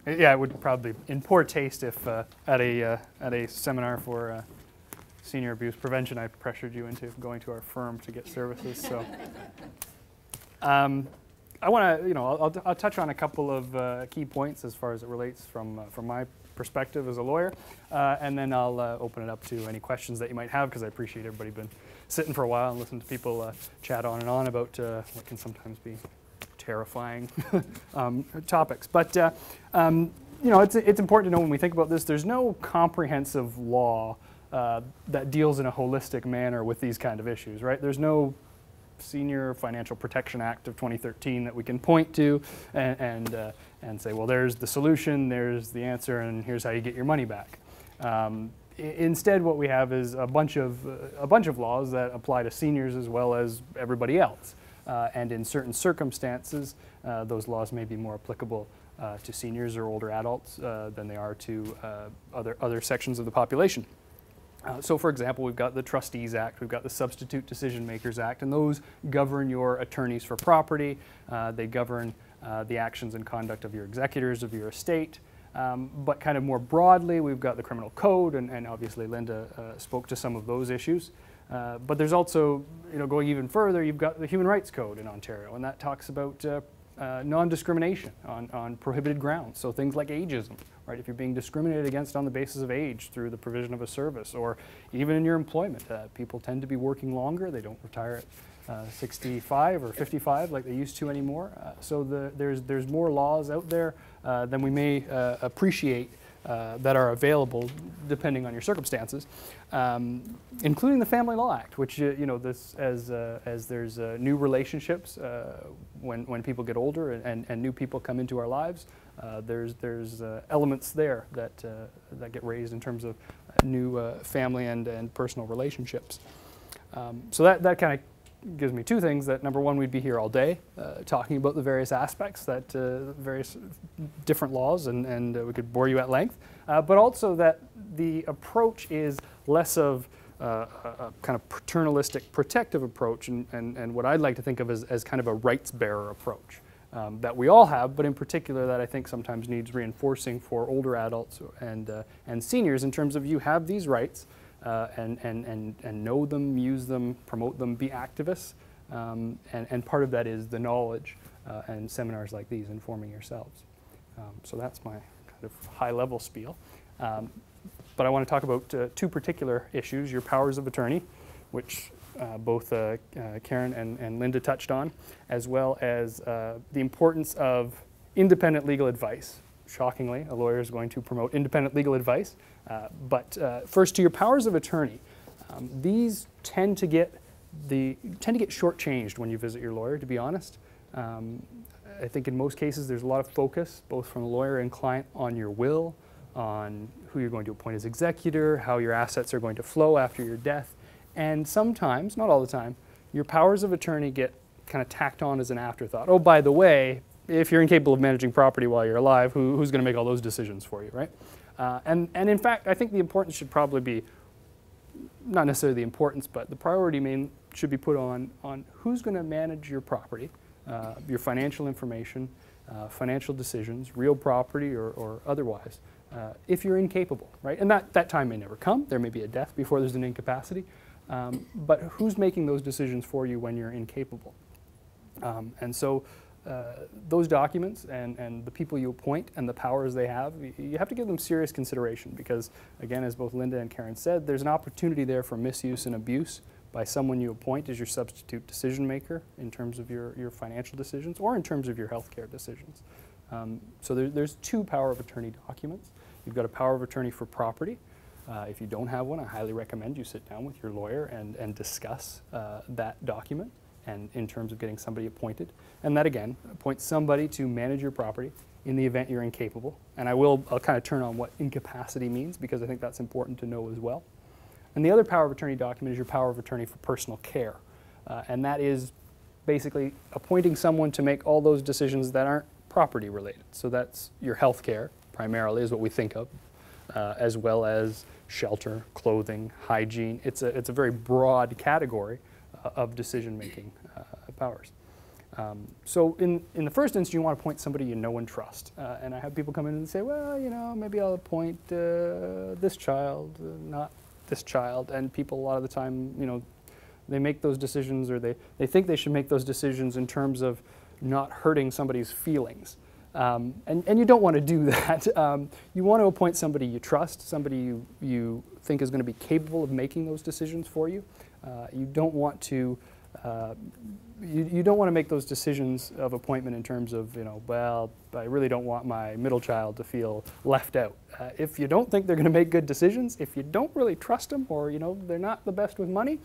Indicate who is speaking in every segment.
Speaker 1: Yeah, it would probably be in poor taste if at a seminar for senior abuse prevention, I pressured you into going to our firm to get services. So, I want to, I'll touch on a couple of key points as far as it relates from my perspective as a lawyer, and then I'll open it up to any questions that you might have, because I appreciate everybody been sitting for a while and listening to people chat on and on about what can sometimes be terrifying topics. But it's important to know when we think about this, there's no comprehensive law that deals in a holistic manner with these kind of issues, right? There's no Senior Financial Protection Act of 2013 that we can point to and say, well, there's the solution, there's the answer, and here's how you get your money back. Instead, what we have is a bunch of laws that apply to seniors as well as everybody else. And in certain circumstances, those laws may be more applicable to seniors or older adults than they are to other sections of the population. So for example, we've got the Trustees Act, we've got the Substitute Decision Makers Act, and those govern your attorneys for property. They govern the actions and conduct of your executors of your estate. But kind of more broadly, we've got the Criminal Code, and obviously Linda spoke to some of those issues. But there's also, going even further, you've got the Human Rights Code in Ontario, and that talks about non-discrimination on prohibited grounds. So things like ageism, right? If you're being discriminated against on the basis of age through the provision of a service, or even in your employment, people tend to be working longer. They don't retire at 65 or 55 like they used to anymore. So there's more laws out there than we may appreciate that are available depending on your circumstances, including the Family Law Act, which this as there's new relationships when people get older and new people come into our lives, there's elements there that get raised in terms of new family and personal relationships. So that kind of gives me two things. That number one, we'd be here all day talking about the various aspects, that various different laws, and we could bore you at length, but also that the approach is less of a kind of paternalistic, protective approach, and what I'd like to think of as kind of a rights bearer approach that we all have, but in particular that I think sometimes needs reinforcing for older adults and seniors, in terms of you have these rights. And know them, use them, promote them, be activists, and part of that is the knowledge and seminars like these informing yourselves. So that's my kind of high-level spiel. But I want to talk about two particular issues: your powers of attorney, which both Karen and Linda touched on, as well as the importance of independent legal advice. Shockingly, a lawyer is going to promote independent legal advice. But first, to your powers of attorney, these tend to get shortchanged when you visit your lawyer, to be honest. I think in most cases there's a lot of focus, both from the lawyer and client, on your will, on who you're going to appoint as executor, how your assets are going to flow after your death, and sometimes, not all the time, your powers of attorney get kind of tacked on as an afterthought. Oh, by the way, if you're incapable of managing property while you're alive, who's going to make all those decisions for you, right? And in fact, I think the importance should probably be, not necessarily the importance, but the priority should be put on who's going to manage your property, your financial information, financial decisions, real property or otherwise, if you're incapable, right? And that time may never come. There may be a death before there's an incapacity. But who's making those decisions for you when you're incapable? And so those documents and the people you appoint and the powers they have, you have to give them serious consideration, because, again, as both Linda and Karen said, there's an opportunity there for misuse and abuse by someone you appoint as your substitute decision maker in terms of your financial decisions or in terms of your healthcare decisions. So there's two power of attorney documents. You've got a power of attorney for property. If you don't have one, I highly recommend you sit down with your lawyer and discuss that document, and in terms of getting somebody appointed. And that, again, appoints somebody to manage your property in the event you're incapable. And I'll kind of turn on what incapacity means, because I think that's important to know as well. And the other power of attorney document is your power of attorney for personal care. And that is basically appointing someone to make all those decisions that aren't property related. So that's your health care, primarily, is what we think of, as well as shelter, clothing, hygiene. It's a very broad category of decision-making powers. So in the first instance, you want to appoint somebody you know and trust. And I have people come in and say, well, you know, maybe I'll appoint this child, not this child. And people a lot of the time, you know, they make those decisions, or they think they should make those decisions in terms of not hurting somebody's feelings. And you don't want to do that. You want to appoint somebody you trust, somebody you think is going to be capable of making those decisions for you. You don't want to you don't want to make those decisions of appointment in terms of, you know, well, I really don't want my middle child to feel left out. If you don't think they're going to make good decisions, if you don't really trust them, or, you know, they're not the best with money,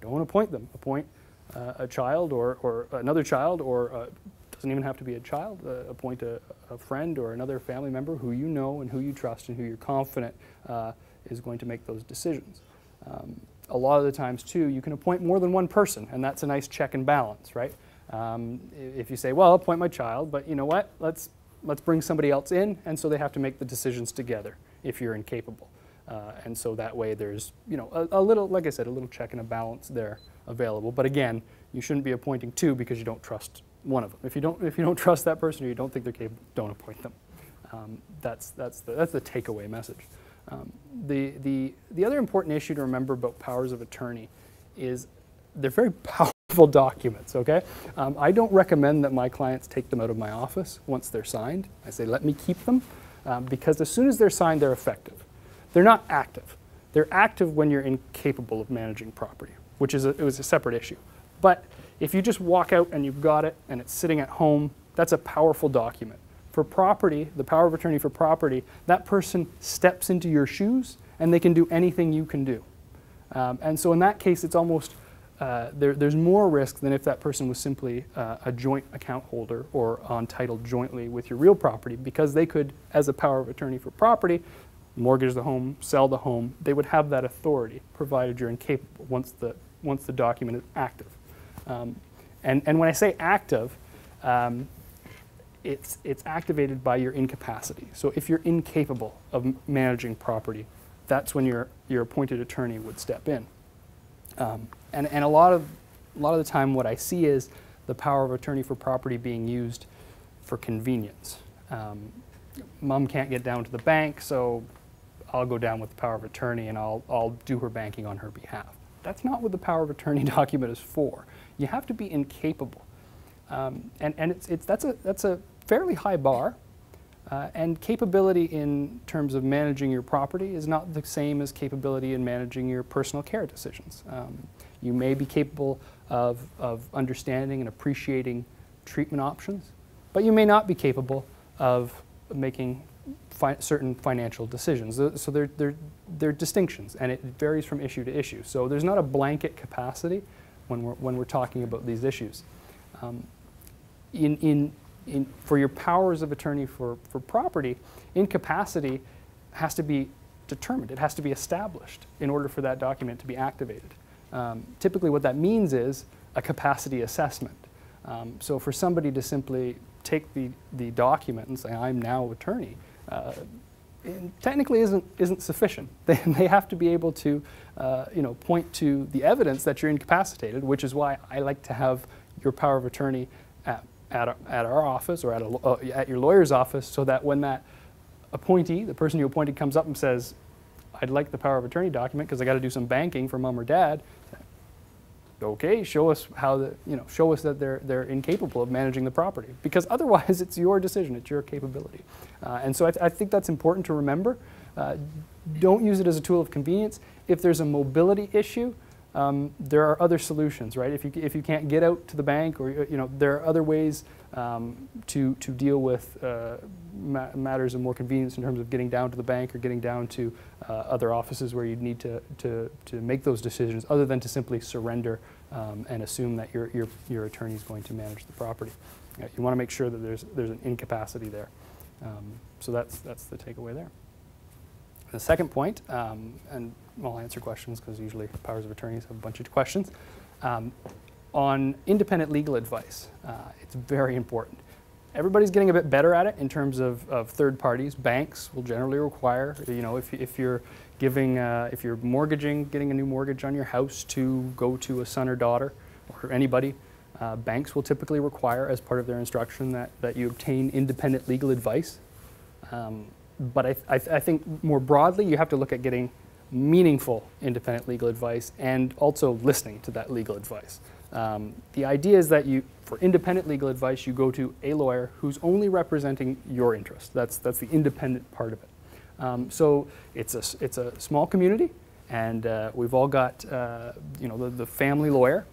Speaker 1: don't appoint them. Appoint a child or another child, or doesn't even have to be a child. Appoint a friend or another family member who you know and who you trust and who you're confident is going to make those decisions. A lot of the times, too, you can appoint more than one person, and that's a nice check and balance, right? If you say, well, I'll appoint my child, but you know what? Let's bring somebody else in, and so they have to make the decisions together if you're incapable. And so that way there's, you know, a little, like I said, a little check and a balance there available. But again, you shouldn't be appointing two because you don't trust one of them. If you don't trust that person, or you don't think they're capable, don't appoint them. That's the takeaway message. The other important issue to remember about powers of attorney is they're very powerful documents, okay? I don't recommend that my clients take them out of my office once they're signed. I say, let me keep them, because as soon as they're signed, they're effective. They're not active. They're active when you're incapable of managing property, which is it was a separate issue. But if you just walk out and you've got it and it's sitting at home, that's a powerful document. For property, the power of attorney for property, that person steps into your shoes and they can do anything you can do. And so in that case, it's almost, there's more risk than if that person was simply a joint account holder or on title jointly with your real property, because they could, as a power of attorney for property, mortgage the home, sell the home. They would have that authority provided you're incapable once the document is active. And when I say active, it's activated by your incapacity. So if you're incapable of managing property, that's when your appointed attorney would step in. And a lot of the time, what I see is the power of attorney for property being used for convenience. Mom can't get down to the bank, so I'll go down with the power of attorney and I'll do her banking on her behalf. That's not what the power of attorney document is for. You have to be incapable. And that's a fairly high bar. And capability in terms of managing your property is not the same as capability in managing your personal care decisions. You may be capable of understanding and appreciating treatment options, but you may not be capable of making certain financial decisions. So they're distinctions, and it varies from issue to issue. So there's not a blanket capacity when we're talking about these issues. For your powers of attorney for property, incapacity has to be determined. It has to be established in order for that document to be activated. Typically what that means is a capacity assessment. So for somebody to simply take the document and say, I'm now attorney, technically isn't sufficient. They have to be able to point to the evidence that you're incapacitated, which is why I like to have your power of attorney at our office or at your lawyer's office, so that when that appointee, the person you appointed, comes up and says, I'd like the power of attorney document because I got to do some banking for mom or dad. Okay, show us show us that they're incapable of managing the property, because otherwise it's your decision, it's your capability. And so I think that's important to remember. Don't use it as a tool of convenience. If there's a mobility issue, there are other solutions, right? If you can't get out to the bank, or there are other ways to deal with matters of more convenience in terms of getting down to the bank or getting down to other offices where you'd need to make those decisions, other than to simply surrender and assume that your attorney is going to manage the property. You want to make sure that there's an incapacity there. So that's the takeaway there. The second point, and I'll answer questions because usually powers of attorneys have a bunch of questions, on independent legal advice. It's very important. Everybody's getting a bit better at it in terms of third parties. Banks will generally require, if you're if you're mortgaging, getting a new mortgage on your house, to go to a son or daughter or anybody Banks will typically require, as part of their instruction, that you obtain independent legal advice. But I think more broadly, you have to look at getting meaningful independent legal advice and also listening to that legal advice. The idea is that for independent legal advice, you go to a lawyer who's only representing your interest. That's the independent part of it. So it's a small community, and we've all got the family lawyer,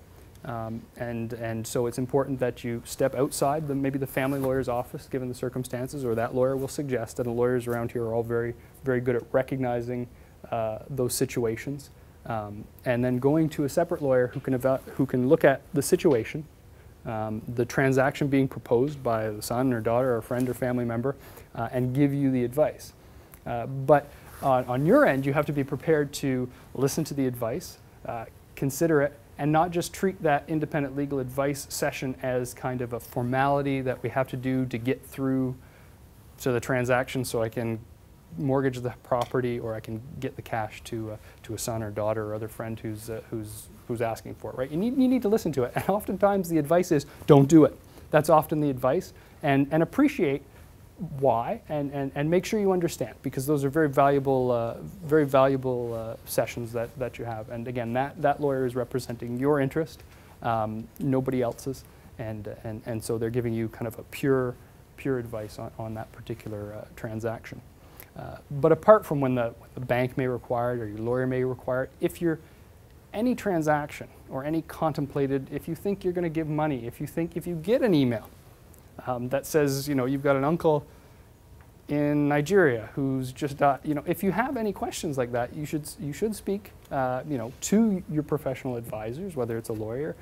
Speaker 1: and so it's important that you step outside maybe the family lawyer's office, given the circumstances, or that lawyer will suggest. And the lawyers around here are all very, very good at recognizing those situations, and then going to a separate lawyer who can look at the situation, the transaction being proposed by the son or daughter or friend or family member, and give you the advice. But on your end, you have to be prepared to listen to the advice, consider it, and not just treat that independent legal advice session as kind of a formality that we have to do to get through to the transaction so I can mortgage the property or I can get the cash to a son or daughter or other friend who's asking for it, right? You need to listen to it. And oftentimes the advice is, don't do it. That's often the advice. And appreciate why and make sure you understand, because those are very valuable sessions that you have. And again, that lawyer is representing your interest, nobody else's. And so they're giving you kind of a pure advice on that particular transaction. But apart from when the bank may require it or your lawyer may require it, if any transaction or any contemplated, if you think you're going to give money, if you get an email that says, you've got an uncle in Nigeria who's just died, if you have any questions like that, you should speak, to your professional advisors, whether it's a lawyer,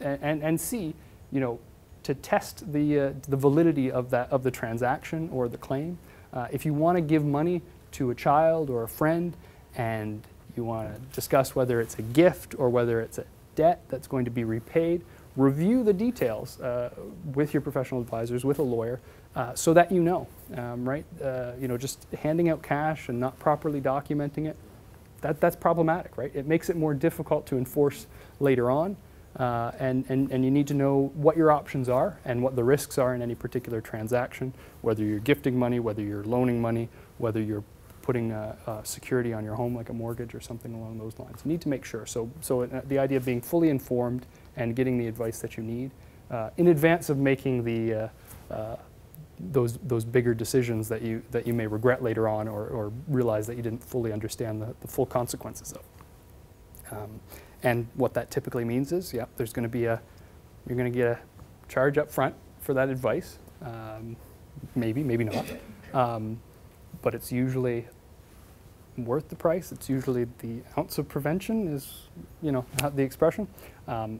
Speaker 1: and see, to test the validity of the transaction or the claim. If you want to give money to a child or a friend and you want to discuss whether it's a gift or whether it's a debt that's going to be repaid, review the details with your professional advisors, with a lawyer, so that right? Just handing out cash and not properly documenting it, that's problematic, right? It makes it more difficult to enforce later on. And you need to know what your options are and what the risks are in any particular transaction, whether you're gifting money, whether you're loaning money, whether you're putting security on your home like a mortgage or something along those lines. You need to make sure. So the idea of being fully informed and getting the advice that you need in advance of making those bigger decisions that you may regret later on or realize that you didn't fully understand the full consequences of. And what that typically means is, there's going to be you're going to get a charge up front for that advice, maybe not, but it's usually worth the price. It's usually the ounce of prevention is, the expression.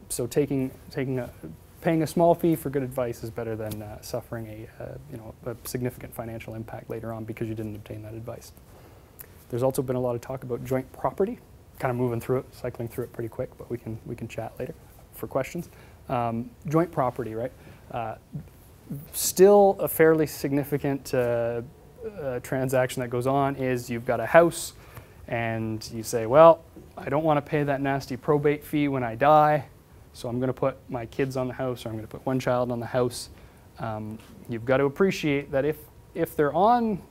Speaker 1: So paying a small fee for good advice is better than suffering a significant financial impact later on because you didn't obtain that advice. There's also been a lot of talk about joint property. Kind of moving through it, cycling through it pretty quick, but we can chat later for questions. Joint property, right? Still a fairly significant transaction that goes on is you've got a house and you say, well, I don't want to pay that nasty probate fee when I die, so I'm going to put my kids on the house, or I'm going to put one child on the house. You've got to appreciate that if they're on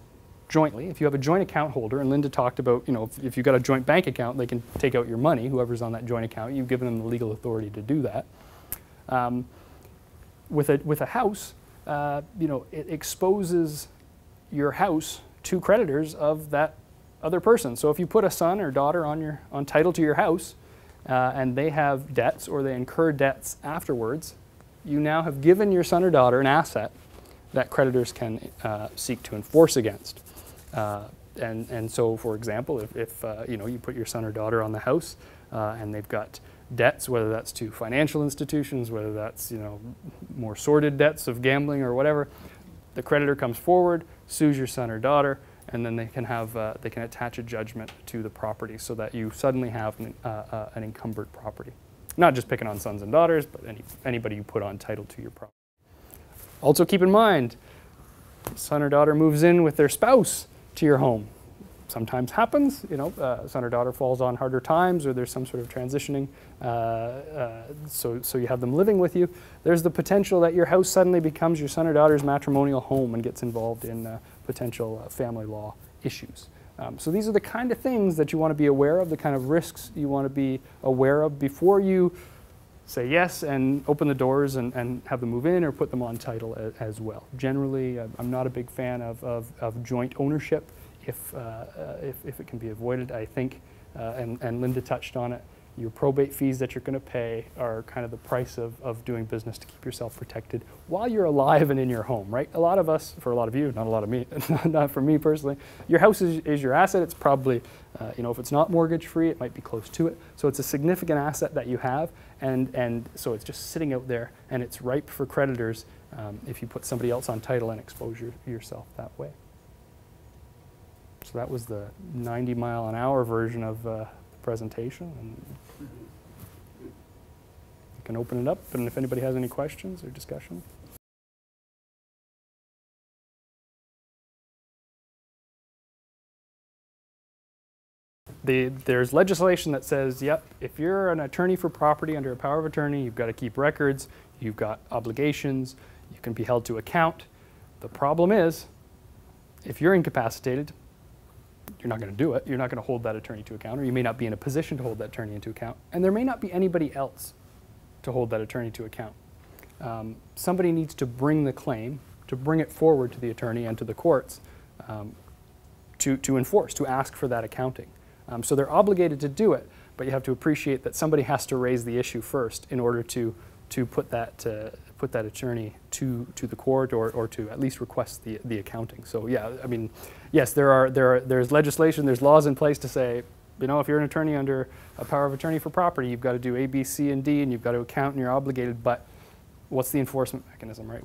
Speaker 1: jointly, if you have a joint account holder, and Linda talked about, if you've got a joint bank account, they can take out your money, whoever's on that joint account, you've given them the legal authority to do that. With a house, it exposes your house to creditors of that other person. So if you put a son or daughter on title to your house, and they have debts or they incur debts afterwards, you now have given your son or daughter an asset that creditors can seek to enforce against. And so, for example, if you put your son or daughter on the house and they've got debts, whether that's to financial institutions, whether that's more sordid debts of gambling or whatever, the creditor comes forward, sues your son or daughter, and then they can attach a judgment to the property so that you suddenly have an encumbered property. Not just picking on sons and daughters, but anybody you put on title to your property. Also keep in mind, son or daughter moves in with their spouse to your home. sometimes happens, son or daughter falls on harder times, or there's some sort of transitioning, so you have them living with you. There's the potential that your house suddenly becomes your son or daughter's matrimonial home and gets involved in potential family law issues. So these are the kind of things that you want to be aware of, the kind of risks you want to be aware of before you say yes and open the doors and have them move in or put them on title as well. Generally, I'm not a big fan of joint ownership if it can be avoided. I think, and Linda touched on it, your probate fees that you're going to pay are kind of the price of doing business to keep yourself protected while you're alive and in your home, right? A lot of us, for a lot of you, not a lot of me, not for me personally, your house is your asset. It's probably, if it's not mortgage free, it might be close to it. So it's a significant asset that you have, and so it's just sitting out there, and it's ripe for creditors if you put somebody else on title and expose yourself that way. So that was the 90-mile-an-hour version of the presentation. And you can open it up, and if anybody has any questions or discussion. There's legislation that says, yep, if you're an attorney for property under a power of attorney, you've got to keep records, you've got obligations, you can be held to account. The problem is, if you're incapacitated, you're not going to do it. You're not going to hold that attorney to account, or you may not be in a position to hold that attorney into account, and there may not be anybody else to hold that attorney to account. Somebody needs to bring the claim, to bring it forward to the attorney and to the courts to enforce, to ask for that accounting. So they're obligated to do it, but you have to appreciate that somebody has to raise the issue first in order to put that attorney to the court or to at least request the accounting. So yeah, I mean, yes, there's legislation, there's laws in place to say, if you're an attorney under a power of attorney for property, you've got to do A, B, C, and D, and you've got to account, and you're obligated. But what's the enforcement mechanism, right?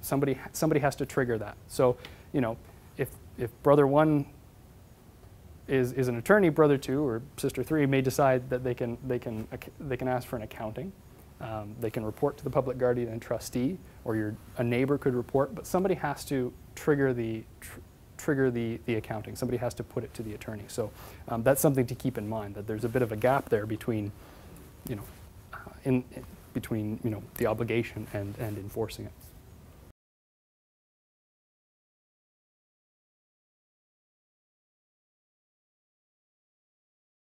Speaker 1: Somebody has to trigger that. So if brother one is an attorney, brother two or sister three may decide that they can ask for an accounting. They can report to the public guardian and trustee, or a neighbor could report, but somebody has to trigger the accounting. Somebody has to put it to the attorney. So that's something to keep in mind, that there's a bit of a gap there between, between the obligation and enforcing it.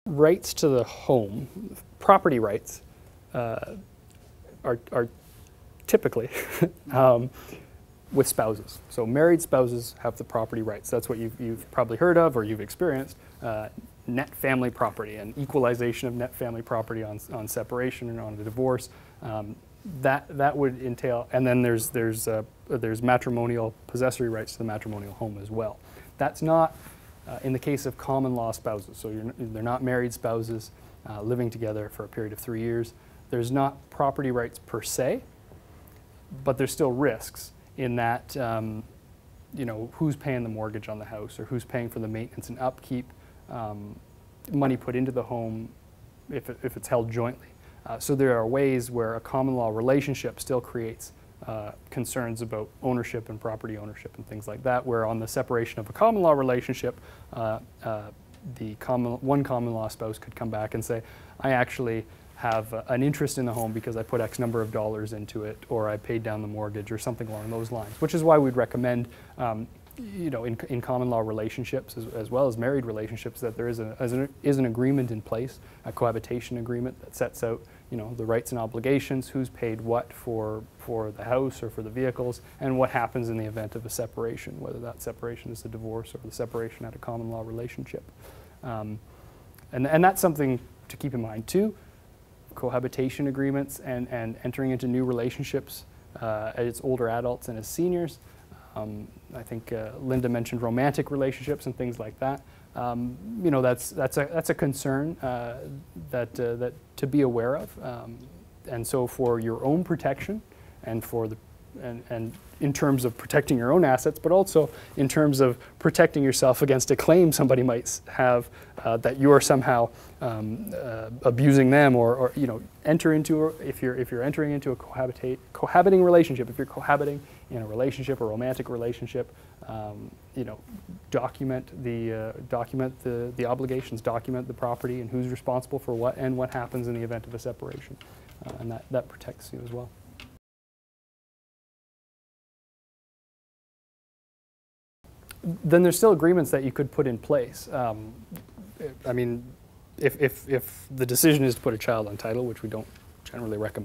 Speaker 1: Rights to the home, property rights, are typically with spouses. So married spouses have the property rights. That's what you've probably heard of or you've experienced. Net family property and equalization of net family property on separation and on a divorce. That would entail, and then there's matrimonial possessory rights to the matrimonial home as well. That's not in the case of common law spouses. So they're not married spouses living together for a period of 3 years. There's not property rights per se, but there's still risks in that, who's paying the mortgage on the house, or who's paying for the maintenance and upkeep, money put into the home if it's held jointly. So there are ways where a common law relationship still creates concerns about ownership and property ownership and things like that, where on the separation of a common law relationship, one common law spouse could come back and say, I actually have an interest in the home because I put X number of dollars into it, or I paid down the mortgage, or something along those lines, which is why we'd recommend in common law relationships as well as married relationships that there is an agreement in place, a cohabitation agreement that sets out the rights and obligations, who's paid what for the house or for the vehicles, and what happens in the event of a separation, whether that separation is a divorce or the separation at a common law relationship. And that's something to keep in mind too. Cohabitation agreements and entering into new relationships as older adults and as seniors. I think Linda mentioned romantic relationships and things like that. That's a concern that to be aware of. And so for your own protection and for the and in terms of protecting your own assets, but also in terms of protecting yourself against a claim somebody might have that you are somehow abusing them, or enter into, if you're entering into a cohabiting relationship, if you're cohabiting in a relationship, a romantic relationship, document the obligations, document the property and who's responsible for what, and what happens in the event of a separation, and that protects you as well. Then there's still agreements that you could put in place. I mean, if the decision is to put a child on title, which we don't generally recommend,